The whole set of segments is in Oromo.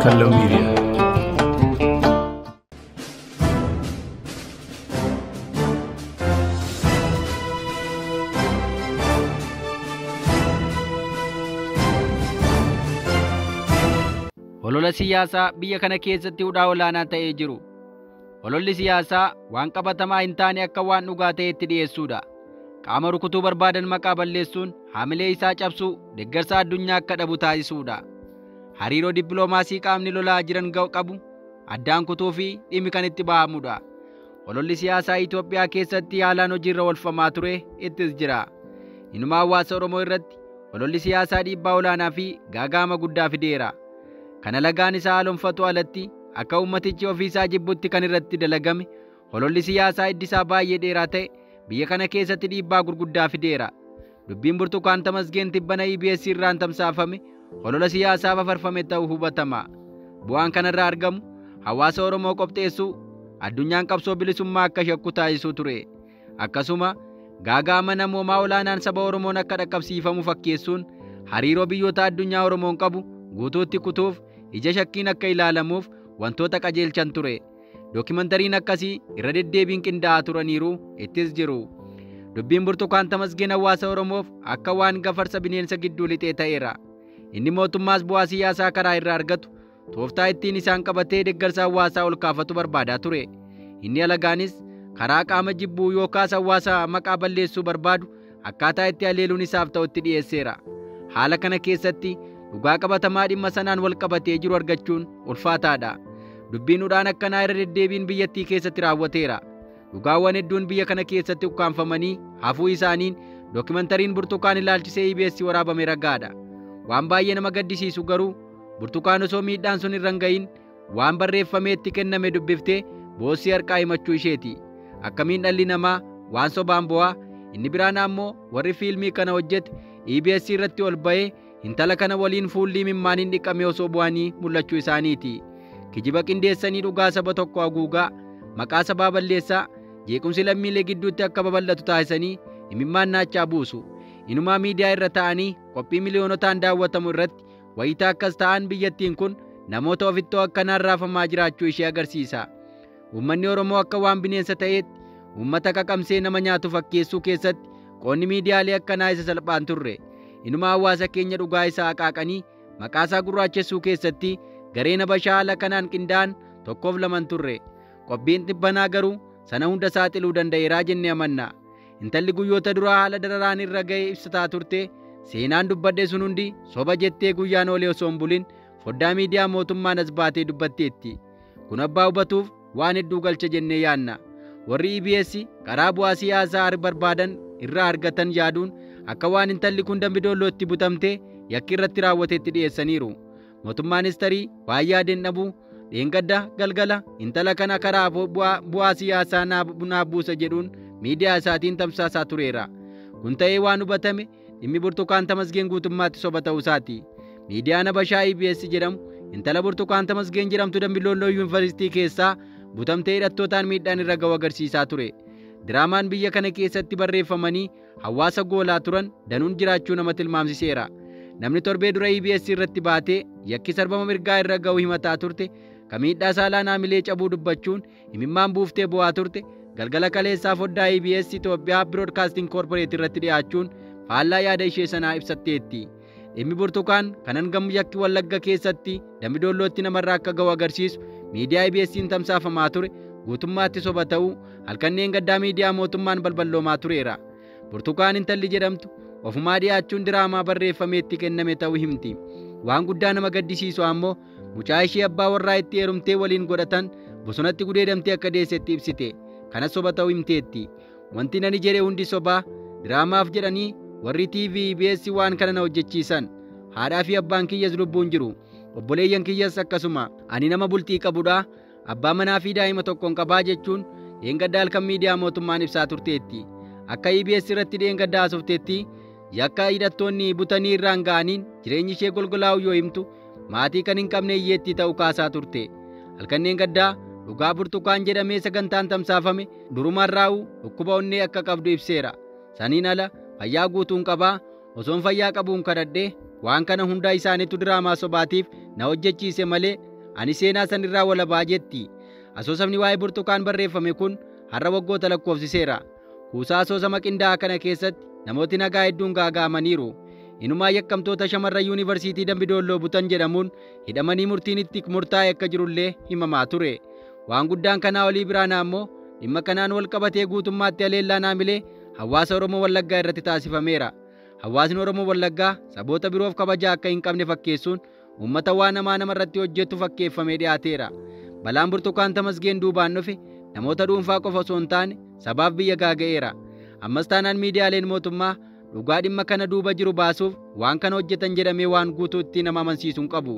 Kallo Media. Olola siyaasaa biyya kana keessatti hudhaa olaanaa ta'ee jiru. Ololli siyaasaa waan qabatamaa hin taane akka waan dhugaa ta'etti dhiyeessuudha. Qaama rukutuu barbaadan maqaa balleessuun haamilee isaa cabsuu deeggarsa addunyaa akka dhabu taasisuudha. Hariiroo dippiloomaasii qaamni lolaa jiran qabu addaan kutuu fi dhimmi kan itti bahamudha. Ololli siyaasaa Itoophiyaa keessatti haalaan hojiirra oolfamaa ture ittis jira. Inuma hawaasa Oromoo irratti ololli siyaasaa dhiibbaa olaanaa fi gaaga'ama guddaa fideera. Kana lagaan isaa haalomfatu alatti akka ummatichi ofiisaa jibbutti kan irratti dalagame ololli siyaasaa iddisaa baay'ee dheeraa ta'e biyya kana keessatti dhiibbaa gurguddaa fideera. Dubbiin Burtukaan Tamasgeen tibbana EBS irraan tamsaafame olola siyaasaa fafarfame ta'uu hubatama. Bu'aan kanarraa argamu hawaasa Oromoo qopheessuu addunyaan qabsoo bilisummaa akka shakku taasisuu ture. Akkasuma gaaga'ama namoomaa olaanaan saba Oromoon akka dhaqqabsiifamu fakkeessuun hariiroo biyyoota addunyaa Oromoon qabu guutuutti kutuuf ija shakkiin akka ilaalamuuf wantoota qajeelchan ture. Dookimentariin akkasii irra deddeebiin qindaa'aa turaniiru ittis jiru. Dubbiin Burtukaan Tamasgeen hawaasa Oromoof akka waan gafarsa bineensa gidduu lixee ta'eera. Inni mootummaas bu'aa siyaasaa karaa irraa argatu tooftaa ittiin isaan qabatee deeggarsa hawaasaa ol kaafatu barbaadaa ture. Inni alagaanis karaa qaama jibbuu yookaas hawaasa maqaa balleessuu barbaadu akkaataa itti haleeluun isaaf ta'utti dhiyeesseera. Haala kana keessatti dhugaa qabatamaa dhimma sanaan wal qabatee jiru argachuun ulfaataadha. Dubbiin hudhaan akkanaa irra deddeebiin biyyattii keessatti raawwateera. Dhugaawwan hedduun biyya kana keessatti ukkaanfamanii hafuu isaaniin dookimentariin Burtukaan ilaalchisee EBS waraabame ragaadha. Waan baay'ee nama gaddisiisu garuu Burtukaan osoo miidhaan sun irra hin gahin waan barreeffameetti kenname dubbiftee boossii harkaa himachuu isheeti. Akkamiin dhalli namaa waan sobaan bo'aa, inni biraan ammoo warri fiilmii kana hojjete EBS irratti ol ba'ee intala kana waliin fuulli mimmaaniin dhiqame osoo bu'anii mul'achuu isaaniiti. Kijiba qindeessanii dhugaa saba tokko haguugaa, maqaa sabaa balleessaa, jeequmsi lammiilee gidduutti akka babal'atu taasisanii imimmaan naachaa buusu. Inumaa miidiyaa irra ta'anii qophii miliyoonotaan daawwatamu irratti wayitaa akkas ta'an biyyattiin kun namoota ofittoo akkanaan raafamaa jiraachuu ishee agarsiisa. Uummanni Oromoo akka waan bineensa ta'eetti uummata qaqamsee nama nyaatu fakkeessuu keessatti qoonni miidiyaalee akkanaa isa salphaan turre. Inuma hawaasa keenya dhugaa isaa haqaaqanii maqaasaa gurraachessuu keessatti gareen Habashaa haala kanaan qindaa'an tokkoof laman turre. Qophiin dhibbanaa garuu sana hunda saaxiluu danda'eeraa jennee amanna. Intalli guyyoota duraa haala dararaan irra ga'e ibsataa turte seenaan dubbadhe sun hundi soba jettee guyyaan oolee osoo hin bulin foddaa miidiyaa mootummaan as baatee dubbatteetti. Kun abbaa hubatuuf waan hedduu galcha jennee yaanna. Warri EBS karaa bu'aa siyaasaa barbaadan irraa argatan yaaduun akka waan intalli kun Dambidoollootti butamte yakki irratti raawwateetti dhiyeessaniiru. Mootummaanis tarii waan yaadeen dhabuu dheengadda galgala intala kana karaa bu'aa siyaasaa naaf buusa jedhuun miidiyaa isaatiin tamsaasaa tureera. Kun ta'ee waan hubatame dhimmi Burtukaan Tamasgeen guutummaatti soba ta'uu isaati. Miidiyaan Habashaa EBS jedhamu intala Burtukaan Tamasgeen jedhamtu Dambidolloo Yuunivarsiitii keessaa butamtee hidhattootaan miidhaan irra ga'u agarsiisaa ture. Diraamaan biyya kana keessatti barreeffamanii hawaasa goolaa turan danuun jiraachuu nama tilmaamsiseera. Namni torbee dura EBS irratti baatee yakki sarbama mirgaa irra ga'u himataa turte, kamiidhaa saalaan haamilee cabuu dubbachuun imimmaan buuftee bo'aa turte, galgala kaleessaa foddaa EBS Itoophiyaa Broadcasting Corporate irratti dhiyaachuun faallaa yaada ishee sanaa ibsatteetti. Dhimmi Burtukaan kanan gamu yakki Wallagga keessatti Dambidoollootti namarraa akka ga'u agarsiisu miidiyaa EBS'n tamsaafamaa ture guutummaatti soba ta'uu halkanneen gaddaa miidiyaa mootummaan balballoomaa tureera. Burtukaan intalli jedhamtu ofumaa dhiyaachuun diraamaa barreeffameetti kenname ta'uu himti. Waan guddaa nama gaddisiisu ammoo mucaa ishee abbaa warraa itti heerumtee waliin godhatan bosonatti gudeedamtee akka deessetti ibsite. Kanas soba ta'uu himteetti. Wanti nani jedhe hundi sobaa diraamaaf jedhanii warri TV EBS waan kana na hojjechiisan. Haadhaa fi abbaan kiyyas lubbuun jiru. Obboleeyyan kiyyas akkasuma. Ani nama bultii qabudha. Abbaa manaa fi daa'ima tokkoon qabaa jechuun dheengaddaa halkan miidiyaa mootummaan ibsaa turteetti. Akka EBS irratti dheengaddaa haasofteetti yakka hidhattoonni butanii irraan ga'aniin jireenyi ishee golgolaa'u yoo himtu maatii kan hin qabne hiyyeettii ta'uu kaasaa turte. Halkanneen gaddaa dhugaa Burtukaan jedhamee sagantaan tamsaafame durumarraa'u dhukkuba onnee akka qabdu ibseera. Saniin ala fayyaa guutuun qabaa osoon fayyaa qabuun kadhadhee waan kana hunda isaaniitu diraamaa sobaatiif na hojjechiise malee ani seenaa sanirraa walabaa jetti. Asoosamni waa'ee burtukaan barreeffame kun har'a waggoota lakkoofsiseera. Kuusaa asoosama qindaa'aa kana keessatti namooti nagaa hedduun gaaga'amaniiru. Inumaa yakkamtoota shamarran yuunivarsiitii Dambidolloo butan jedhamuun hidhamanii murtiin itti murtaa'e akka jirullee himamaa ture. Waan guddaan kanaa olii biraanaa immoo dhimma kanaan wal qabatee guutummaatti haleellaan haamilee hawaasa Oromoo Wallaggaa irratti taasifameera. Hawaasni Oromoo Wallaggaa saboota biroof kabajaa akka hin qabne fakkeessuun uummata waan namarratti hojjetu fakkeeffamee dhiyaateera. Balaan burtukaan Tamasgeen duubaan dhufe namoota dhuunfaa qofa osoo hin taane sabaaf biyya gaaga'eera. Ammas taanaan miidiyaaleen mootummaa dhugaa dhimma kana duuba jiru baasuuf waan kana hojjetan jedhamee waan guutuu itti nama amansiisuun qabu.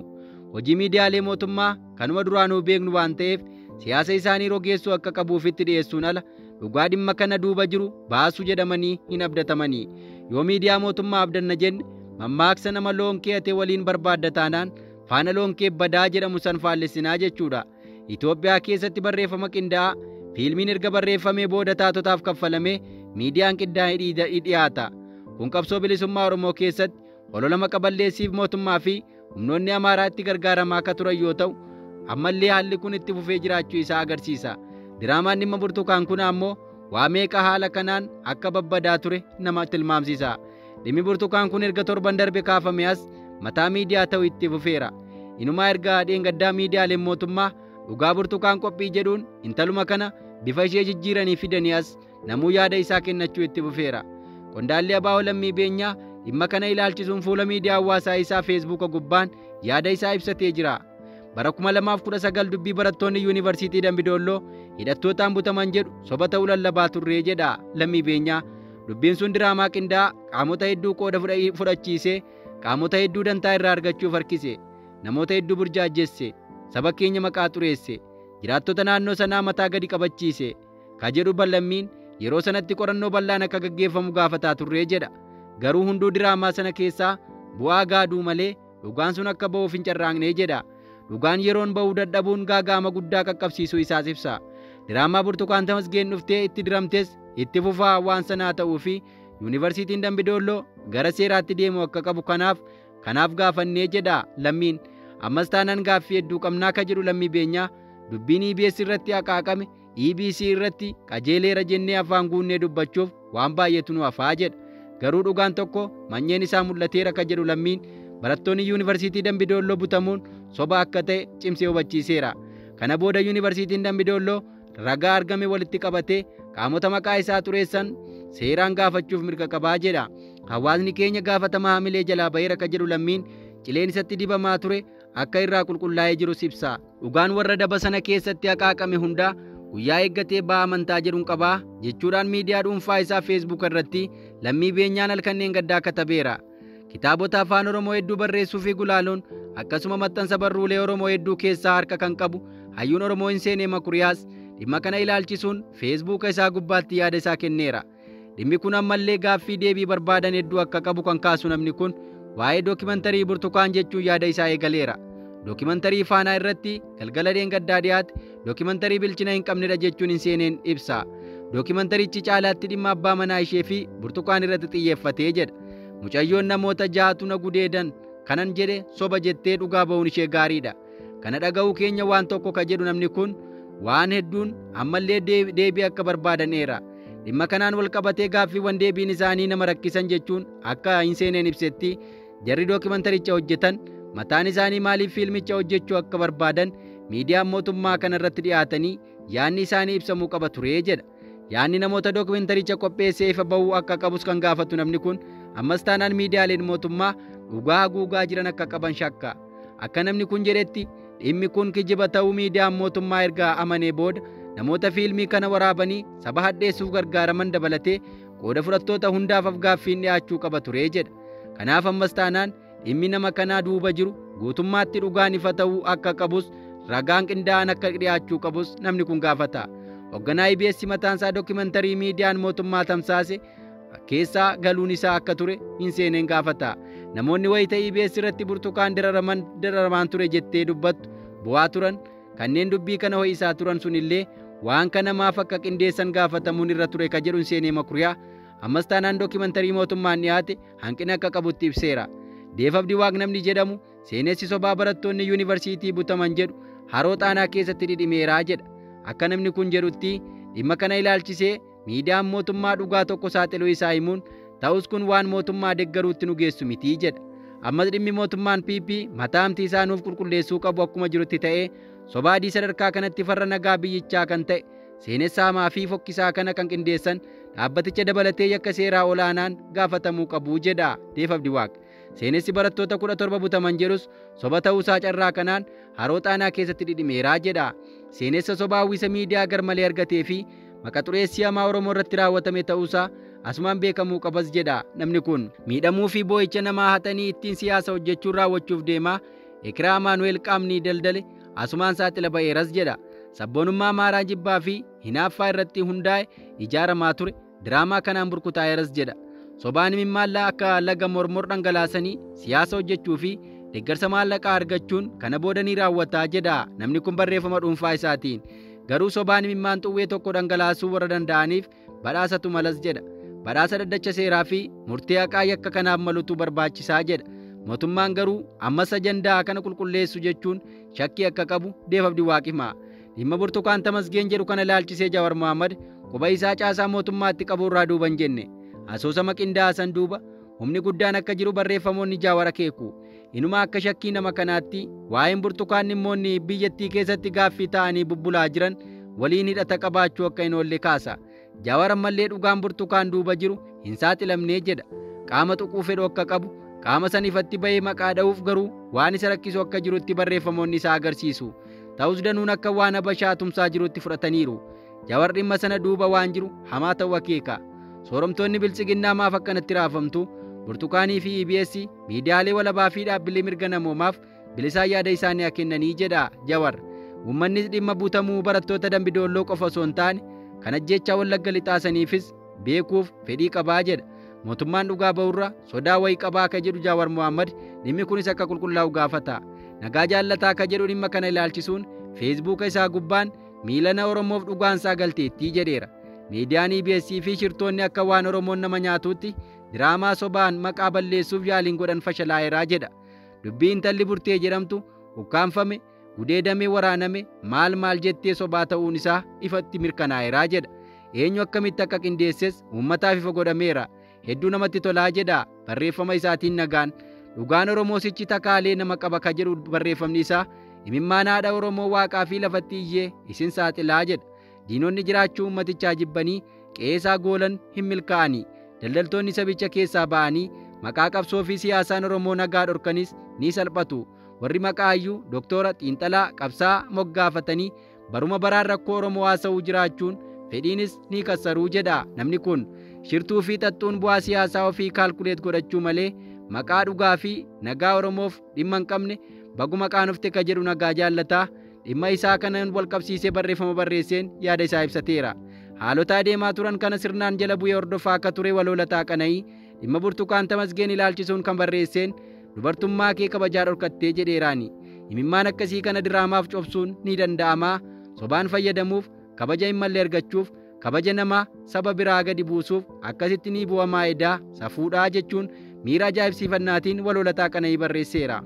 Hojii miidiyaalee mootummaa kanuma duraanuu beeknu waan ta'eef siyaasa isaanii rogeessuu akka qabuufitti dhiyeessuun ala dhugaa dhimma kana duuba jiru baasuu jedhamanii hin abdatamanii. Yoo miidiyaa mootummaa abdanna jenne mammaaksa nama loon kee ate waliin barbaadda taanaan faana loon kee badaa jedhamu san faallessinaa jechuudha. Itoophiyaa keessatti barreeffama qindaa'aa fiilmiin erga barreeffamee booda taatotaaf kaffalamee miidiyaan qindaa'ee dhiyaata. Kun qabsoo bilisummaa Oromoo keessatti olola maqaballeessiif mootummaa fi humnoonni Amaaraa itti gargaaramaa akka turan yoo ta'u, ammallee haalli kun itti fufee jiraachuu isaa agarsiisa. Diraamaan dhimma burtukaan kun ammoo waa meeqa haala kanaan akka babbadaa ture nama tilmaamsiisa. Dhimmi burtukaan kun erga torban darbe kaafame as mataa miidiyaa ta'u itti fufeera. Inumaa erga dheengaddaa miidiyaaleen mootummaa dhugaa burtukaan qophii jedhuun intaluma kana bifa ishee jijjiiranii fidanii as namuu yaada isaa kennachuu itti fufeera. Qondaalli Abaa'oo Lammii Beenyaa dhimma kana ilaalchisuun fuula miidiyaa hawaasaa isaa Feesbuuka gubbaan yaada isaa ibsatee jira. Bara 2019 dubbii barattoonni yuunivarsiitii Dambidolloo hidhattootaan butaman jedhu soba ta'uu lallabaa turree jedha Lammii Beenyaa. Dubbiin sun diraamaa qindaa'aa qaamota hedduu qooda fudhachiisee qaamota hedduu dantaa irraa argachuuf harkise. Namoota hedduu burjaajesse. Saba keenya maqaa xureesse. Jiraattota naannoo sanaa mataa gadi qabachiise. Ka jedhu Lammiin yeroo sanatti qorannoo bal'aan akka gaggeeffamu gaafataa turree jedha. Garuu hunduu diraamaa sana keessaa bu'aa gaaduu malee dhugaan sun akka ba'uuf hin carraaqne jedha. Dhugaan yeroon ba'uu dadhabuun gaaga'ama guddaa qaqqabsiisuu isaas ibsa. Diraamaa burtukaan Tamasgeen dhuftee itti diramtes itti fufaa waan sanaa ta'uu fi yuunivarsiitiin Dambidolloo gara seeraatti deemuu akka qabu kanaaf gaafannee jedha Lammiin. Ammas taanaan gaaffii hedduu qabnaa ka jedhu Lammii Beenyaa dubbiin EBS irratti haqaaqame EBC irratti qajeeleera jennee afaan guunnee dubbachuuf waan baay'eetu nu hafaa jedha. Garuu dhugaan tokko manyeen isaa mul'ateera ka jedhu Lammiin barattoonni yuunivarsiitii Dambidolloo butamuun soba akka ta'e cimsee hubachiiseera. Kana booda yuunivarsiitiin Dambidolloo ragaa argame walitti qabatee qaamota maqaa isaa xureessan seeraan gaafachuuf mirga qabaa jedha. Hawaasni keenya gaafatama haamilee jalaa ba'eera ka jedhu Lammiin cileen isatti dibamaa ture akka irraa qulqullaa'ee jirus ibsa. Dhugaan warra daba sana keessatti haqaaqame hundaa guyyaa eeggatee ba'aa amantaa jedhuun qabaa jechuudhaan miidiyaa dhuunfaa isaa Feesbuuk irratti Lammii Beenyaan halkanneen gaddaa katabeera. Kitaabota afaan Oromoo hedduu barreessuu fi gulaaluun akkasuma maxxansa barruulee Oromoo hedduu keessaa harka kan qabu hayyuun Oromoo Hinseenee Makuriyaas dhimma kana ilaalchisuun Feesbuuka isaa gubbaatti yaada isaa kenneera. Dhimmi kun ammallee gaaffii deebii barbaadan hedduu akka qabu kan kaasu namni kun waa'ee dookimantarii burtukaan jechuun yaada isaa eegaleera. Dookimantarii faanaa irratti galgala dheengaddaa dhiyaate dookimantarii bilchina hin qabnedha jechuun Hinseeneen ibsa. Dookimantarichi caalaatti dhimma abbaa manaa ishee fi burtukaan irratti xiyyeeffatee jedha. Mucayyoon namoota 6tu na gudeedan kanan jedhe soba jettee dhugaa ba'uun ishee gaariidha. Kana dhaga'uu keenya waan tokko ka jedhu namni kun waan hedduun ammallee deebii akka barbaadanidha. Dhimma kanaan wal qabatee gaaffiiwwan deebiin isaanii nama rakkisan jechuun akka Hinseeneen ibsetti jarri dookimantaricha hojjetan mataan isaanii maaliif fiilmicha hojjechuu akka barbaadan miidiyaan mootummaa kana irratti dhiyaatanii yaanni isaanii ibsamuu qaba ture jedha. Yaanni namoota dookumentaricha qopheessee ifa ba'uu akka qabus kan gaafatu namni kun ammas taanaan miidiyaaleen mootummaa dhugaa haguugaa jiran akka qaban shakka. Akka namni kun jedhetti dhimmi kun kijiba ta'uu miidiyaan mootummaa erga amanee booda namoota fiilmii kana waraabanii saba hadheessuuf gargaaraman dabalatee qooda fudhattoota hundaaf afgaaffiin dhiyaachuu qaba ture jedha. Kanaaf ammas taanaan dhimmi nama kanaa duuba jiru guutummaatti dhugaan ifa ta'uu akka qabus ragaan qindaa'an akka dhiyaachuu qabus namni kun gaafata. Hoogganaa EBS mataansaa dookimantarii miidiyaan mootummaa tamsaase keessaa galuun isaa akka ture Hinseeneen gaafata. Namoonni wayita EBS irratti burtukaan dararamaan ture jettee dubbattu bu'aa turan kanneen dubbii kana ho'isaa turan sunillee waan kana maaf akka qindeessan gaafatamuun irra ture ka jedhu Hinseenee Makuriyaa ammas taanaan dookimantarii mootummaan dhiyaate hanqina akka qabutti ibseera. Deef Abdii Waaqnamni jedhamu seenessi sobaa barattoonni yuunivarsiitii butaman jedhu haroo Xaanaa keessatti dhidhimeeraa jedha. Akka namni kun jedhutti dhimma kana ilaalchisee miidiyaan mootummaa dhugaa tokko saaxiluu isaa himuun ta'us kun waan mootummaa deeggaruutti nu geessu mitii jedha. Ammas dhimmi mootummaan PP mataa amtii isaa nuuf qulqulleessuu qabu akkuma jirutti ta'ee sobaadii sadarkaa kanatti farra nagaa biyyichaa kan ta'e seenessa hamaa fi fokkisaa kana kan qindeessan dhaabbaticha dabalatee yakka seeraa olaanaan gaafatamuu qabu jedha Deef Abdiwaaq. Seenessi barattoota 17 butaman jedhus soba ta'uusaa carraa kanaan haroo Xaanaa keessatti dhidhimeeraa jedha. Seenessa sobaa hawwisa miidiyaa garmalee argatee fi maqaxureessii hamaa Oromoo irratti raawwatame ta'uusaa asumaan beekamuu qabas jedha. Namni kun miidhamuu fi boo'icha namaa hatanii ittiin siyaasa hojjechuun raawwachuuf deemaa Ekiraa Amaanu'eel Qaamnii daldale asumaan saaxila ba'eeras jedha. Sabboonummaa maaraa jibbaa fi hinaaffaa irratti hundaa'e ijaaramaa ture diraamaa kanaan burkutaa'eeras jedha. Sobaan mimmaallaa akka laga mormor dhangalaasanii siyaasa hojjechuu fi deeggarsa maallaqaa argachuun kana boodanii raawwataa jedha. Namni kun barreeffama dhuunfaa isaatiin. Garuu sobaan mimmaan xuwwee tokko dhangalaasuu warra danda'aniif badhaasatu malas jedha. Badhaasa daddacha seeraa fi murtee haqaa yakka kanaaf malutu barbaachisaa jedha. Mootummaan garuu ammas ajandaa kana qulqulleessu jechuun shakkii akka qabu Deef Abdiwaaq hima. Dhimma Burtukaan Tamasgeen jedhu kana ilaalchisee Jawaar Mohaammed quba isaa caasaa mootummaatti qabu irraa duuban jenne. Asoosama qindaa'asan duuba humni guddaan akka jiru barreeffamoonni Jawaar akeeku. Inuma akka shakkii nama kanaatti waa'een Burtukaan dhimmoonni biyyattii keessatti gaaffii ta'anii bubbulaa jiran waliin hidhata qabaachuu akka hin oolle kaasa. Jawaar ammallee dhugaan Burtukaan duuba jiru hin saaxilamnee jedha. Qaama tuquu fedhu akka qabu qaama sanifatti bahee maqaa dha'uuf garuu waan isa rakkisu akka jirutti barreeffamoonni isaa agarsiisu. Ta'us danuun akka waan Habashaa tumsaa jirutti fudhataniiru. Jawaar dhimma sana duuba waan jiru hamaa ta'uu akeeka. Sooromtoonni bilchiginnaa maaf akkanatti raafamtu? Burtukaanii fi EBS miidiyaalee walabaa fi dhaabbilee mirga namoomaaf bilisaan yaada isaanii haa kennanii jedha Jawaar. Uummannis dhimma butamuu barattoota Dambidoolloo qofa osoo hin taane kan ajjechaa Wallagga lixaasaniifis beekuuf fedhii qabaa jedha. Mootummaan dhugaa ba'urra sodaa wayii qabaa akka jedhu Jawaar Mohaammed dhimmi kunis akka qulqullaa'u gaafata. Nagaa jaallataa akka jedhu dhimma kana ilaalchisuun feesbuuka isaa gubbaan miilana Oromoof dhugaansaa galteettii jedheera. Miidiyaan EBS fi shirtoonni akka waan Oromoon nama nyaatuutti diraamaa sobaan maqaa balleessuuf yaaliin godhan fashalaa'eeraa jedha. Dubbii intalli Burtee jedhamtu ukkaanfame, gudeedamee waraaname maal jettee sobaa ta'uun isaa ifatti mirkanaa'eeraa jedha. Eenyu akkamitti akka qindeesses uummataaf ifa godhameera. Hedduu namatti tolaa jedha barreeffama isaatiin nagaan. Dhugaan Oromoo sichi takaalee nama qaba ka jedhu barreeffamni isaa imimmaan haadha Oromoo waaqaa fi lafatti iyyee isin saaxilaa jedha. Diinonni jiraachuu uummatichaa jibbanii qeesaa goolan hin milkaa'anii. Daldaltoonni sabicha keessaa ba'anii maqaa qabsoo fi siyaasaan Oromoo nagaa dhorkanis ni salphatu. Warri maqaa hayyuu Dooktora Xiinxalaa Qabsaa moggaafatanii baruma baraan rakkoo Oromoo haasa'uu jiraachuun fedhiinis ni kassaruu jedha. Namni kun shirtuu fi xaxxuun bu'aa siyaasaa ofii kaalkuleet godhachuu malee maqaa dhugaa fi nagaa Oromoof dhimma hin qabne baguma qaanofte ka jedhu nagaa jaallataa dhimma isaa kanaan wal qabsiisee barreeffama barreesseen yaada isaa ibsateera. Haalota adeemaa turan kana sirnaan jala bu'ee hordofaa akka ture Waloolataa Qana'ii dhimma Burtukaan Tamasgeen ilaalchisuun kan barreesseen dubartummaa kee kabajaa dhorkattee jedheeraani. Imimmaan akkasii kana diraamaaf cobsuun ni danda'amaa. Sobaan fayyadamuuf kabaja hin malle argachuuf kabaja namaa saba biraa gadi buusuuf akkasitti ni bu'amaa edaa safuudhaa jechuun miira ajaa'ibsiifannaatiin Waloolataa Qana'ii barreesseera.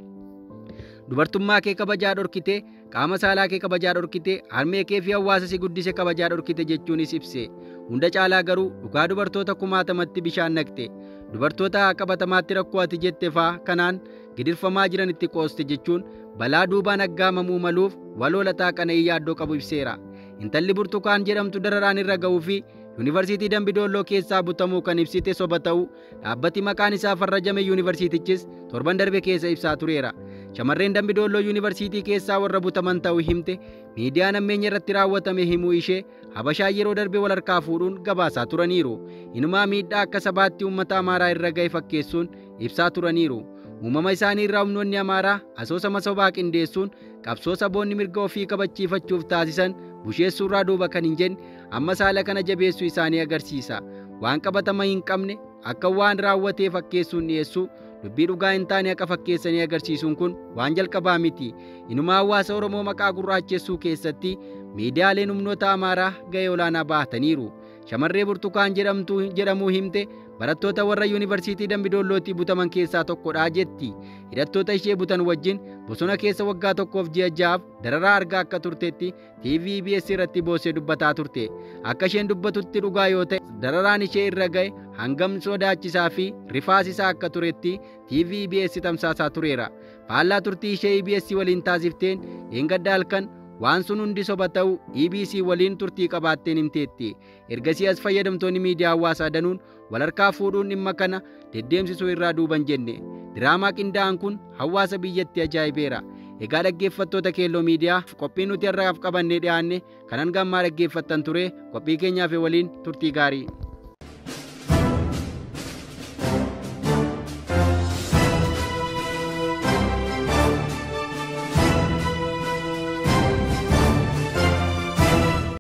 Dubartummaa kee kabajaa dhorkite, qaama saalaa kee kabajaa dhorkite, harmee kee fi hawaasa si guddise kabajaa dhorkite jechuunis ibse. Hunda caalaa garuu dhugaa dubartoota kumaatamatti bishaan naqxe. Dubartoota qabatamaatti rakkoo ati jette faa kanaan gidirfamaa jiranitti qooste jechuun balaa duubaan aggaamamuu maluuf Waloolataa Qana'ii yaaddoo qabu ibseera. Intalli Burtukaan jedhamtu dararaan irra ga'uu fi Yuunivarsiitii Dambidoolloo keessaa butamuu kan ibsite soba ta'uu dhaabbati maqaan isaa farrajame yuunivarsiitichis torban darbe keessa ibsaa tureera. Shamarreen Dambidoolloo yuunivarsiitii keessaa warra butaman ta'uu himte miidiyaan ammeenya irratti raawwatame himuu ishee Habashaan yeroo darbe wal harkaa fuudhuun gabaasaa turaniiru. Inumaa miidhaa akka sabaatti uummata Amaaraa irra ga'e fakkeessuun ibsaa turaniiru. Uumama isaanii irraa humnoonni Amaaraa asoosama sobaa qindeessuun qabsoo saboonni mirga ofii kabachiifachuuf taasisan busheessuurraa duuba kan hin jenne amma saala kana jabeessuu isaanii agarsiisa. Waan qabatama hin qabne akka waan raawwatee fakkeessuun dhiyeessuu dubbii dhugaa hin taane akka fakkeessanii agarsiisuun kun waan jalqabaa miti. Inumaa hawaasa Oromoo maqaa gurraachessuu keessatti miidiyaaleen humnoota Amaaraa ga'ee olaanaa baataniiru. Shamarree Burtukaan jedhamuu himte barattoota warra yuunivarsiitii Dambidollootti butaman keessaa tokkodha jetti. Hidhattoota ishee butan wajjin bosona keessa waggaa tokkoof ji'a ja'aaf dararaa argaa akka turteetti TV EBS irratti boosee dubbataa turte. Akka isheen dubbatutti dhugaa yoo ta'e dararaan ishee irra ga'e hangam sodaachisaa fi rifaasisaa akka turetti TV EBS tamsaasaa tureera. Faallaa turtii ishee EBS waliin taasifteen eengadda halkan waan sun hundi soba ta'u EBS waliin turtii qabaatteen himteetti. Ergasii as fayyadamtoonni miidiyaa hawaasaa danuun walharkaa fuudhuun dhimma kana deddeemsisuu irraa duuban jenne. Diraamaa qindaa'an kun hawaasa biyyatti ajaa'ibeera. Egaa dhaggeeffattoota Keelloo Miidiyaa qophii nuti har'aaf qabannee dhiyaanne kanan gammaa dhaggeeffattan ture qophii keenyaaf waliin turtii gaarii.